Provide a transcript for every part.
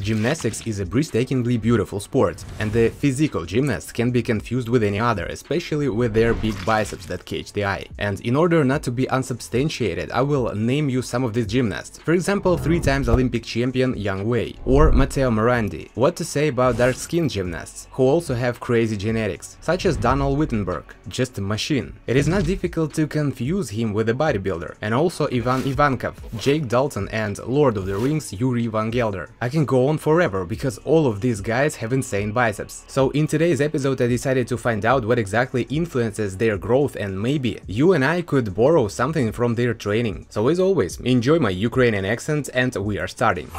Gymnastics is a breathtakingly beautiful sport, and the physical gymnasts can be confused with any other, especially with their big biceps that catch the eye. And in order not to be unsubstantiated, I will name you some of these gymnasts. For example, 3-time Olympic champion Yang Wei, or Matteo Morandi. What to say about dark-skinned gymnasts, who also have crazy genetics, such as Donald Wittenberg, just a machine. It is not difficult to confuse him with a bodybuilder, and also Ivan Ivankov, Jake Dalton and Lord of the Rings Yuri Van Gelder. I can go on forever because all of these guys have insane biceps. So in today's episode I decided to find out what exactly influences their growth, and maybe you and I could borrow something from their training. So as always, enjoy my Ukrainian accent and we are starting.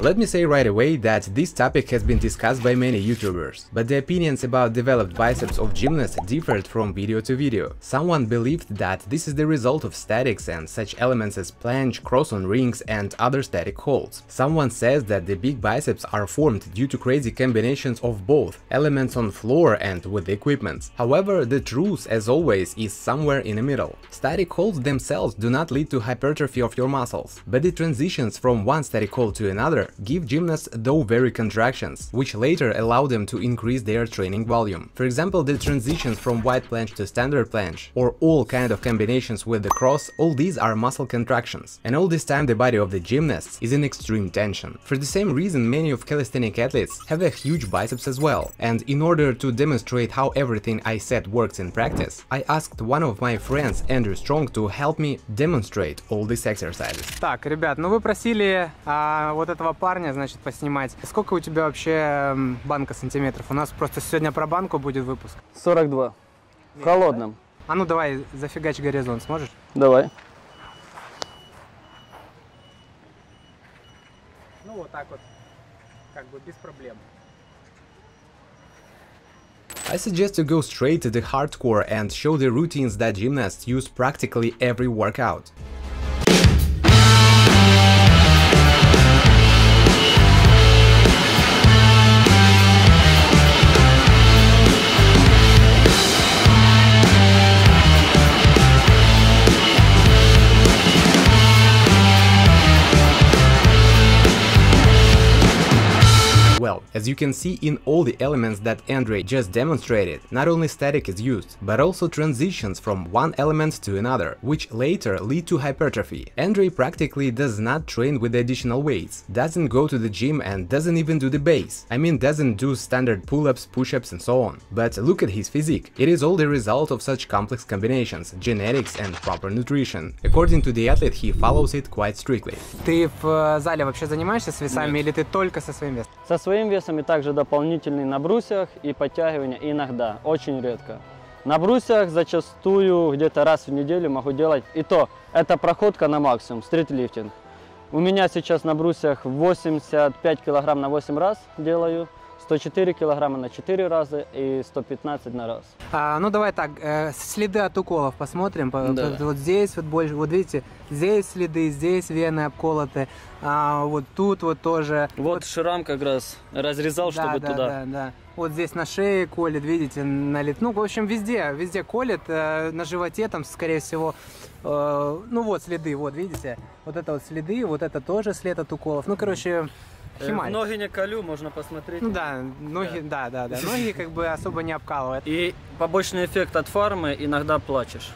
Let me say right away that this topic has been discussed by many YouTubers, but the opinions about developed biceps of gymnasts differed from video to video. Someone believed that this is the result of statics and such elements as planche, cross on rings and other static holds. Someone says that the big biceps are formed due to crazy combinations of both elements on floor and with equipment. However, the truth, as always, is somewhere in the middle. Static holds themselves do not lead to hypertrophy of your muscles, but the transitions from one static hold to another give gymnasts those very contractions, which later allow them to increase their training volume. For example, the transitions from wide planche to standard planche, or all kind of combinations with the cross, all these are muscle contractions. And all this time the body of the gymnasts is in extreme tension. For the same reason, many of calisthenic athletes have a huge biceps as well. And in order to demonstrate how everything I said works in practice, I asked one of my friends, Andrew Strong, to help me demonstrate all these exercises. Так, ребят, ну вы просили вот этого парня, значит, поснимать. Сколько у тебя вообще банка сантиметров? У нас просто сегодня про банку будет выпуск. 42. В холодном. А ну давай, зафигач горизонт, сможешь? Давай. Ну вот так вот, как бы без проблем. I suggest to go straight to the hardcore and show the routines that gymnasts use practically every workout. Well, as you can see in all the elements that Andre just demonstrated, not only static is used, but also transitions from one element to another, which later lead to hypertrophy. Andre practically does not train with additional weights, doesn't go to the gym and doesn't even do the base. I mean, doesn't do standard pull-ups, push-ups and so on. But look at his physique. It is all the result of such complex combinations, genetics and proper nutrition. According to the athlete, he follows it quite strictly. Ты в зале вообще занимаешься с весами или ты только со своим весом? Со своим весом и также дополнительный на брусьях и подтягивания иногда, очень редко. На брусьях зачастую где-то раз в неделю могу делать, и то это проходка на максимум, стритлифтинг. У меня сейчас на брусьях 85 килограмм на 8 раз делаю, 104 килограмма на 4 раза и 115 на раз. Ну давай так, следы от уколов посмотрим. Да. Вот здесь вот больше, вот видите, здесь следы, здесь вены обколоты, вот тут вот тоже. Вот шрам как раз разрезал, да, чтобы да, туда. Да. Вот здесь на шее колет, видите, налит. Ну, в общем, везде колет, на животе там, скорее всего, ну вот следы, вот видите, вот это вот следы, вот это тоже след от уколов. Ну, короче, хималь. Ноги не колю, можно посмотреть. Ну да, ноги, да. Ноги как бы особо не обкалывают. И побочный эффект от фармы, иногда плачешь.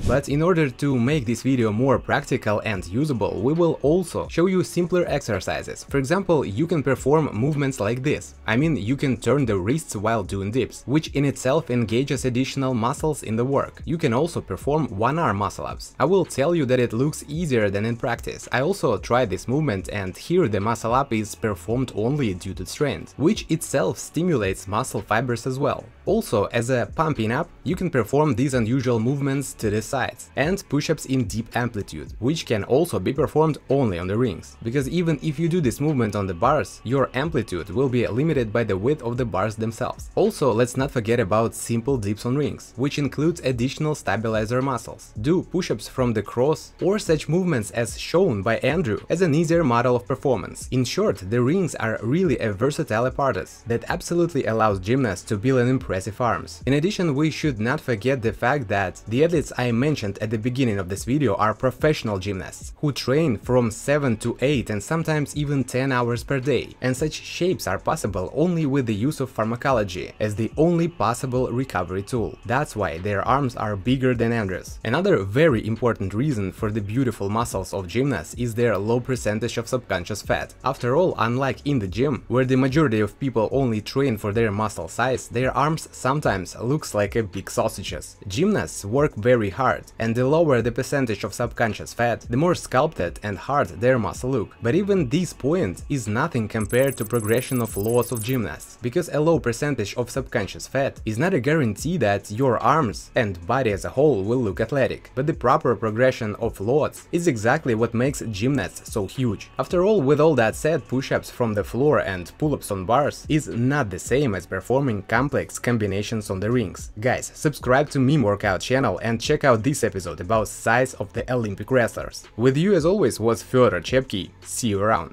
But in order to make this video more practical and usable, we will also show you simpler exercises. For example, you can perform movements like this. I mean, you can turn the wrists while doing dips, which in itself engages additional muscles in the work. You can also perform one-arm muscle-ups. I will tell you that it looks easier than in practice. I also tried this movement, and here the muscle-up is performed only due to strength, which itself stimulates muscle fibers as well. Also, as a pumping up, you can perform these unusual movements to the sides, and push-ups in deep amplitude, which can also be performed only on the rings. Because even if you do this movement on the bars, your amplitude will be limited by the width of the bars themselves. Also, let's not forget about simple dips on rings, which includes additional stabilizer muscles. Do push-ups from the cross or such movements as shown by Andrew as an easier model of performance. In short, the rings are really a versatile apparatus that absolutely allows gymnasts to build an impressive arms. In addition, we should not forget the fact that The athletes I mentioned at the beginning of this video are professional gymnasts who train from 7 to 8 and sometimes even 10 hours per day, and such shapes are possible only with the use of pharmacology as the only possible recovery tool. That's why their arms are bigger than Andrew's. Another very important reason for the beautiful muscles of gymnasts is their low percentage of subconscious fat. After all, unlike in the gym, where the majority of people only train for their muscle size, their arms sometimes looks like a big sausages. Gymnasts work very hard, and the lower the percentage of subconscious fat, the more sculpted and hard their muscle look. But even this point is nothing compared to progression of lots of gymnasts, because a low percentage of subconscious fat is not a guarantee that your arms and body as a whole will look athletic, but the proper progression of loads is exactly what makes gymnasts so huge. After all, with all that said, push-ups from the floor and pull-ups on bars is not the same as performing complex combinations on the rings. Guys, subscribe to Meme Workout channel and check out this episode about size of the Olympic wrestlers. With you as always was Fyodor Chepky. See you around.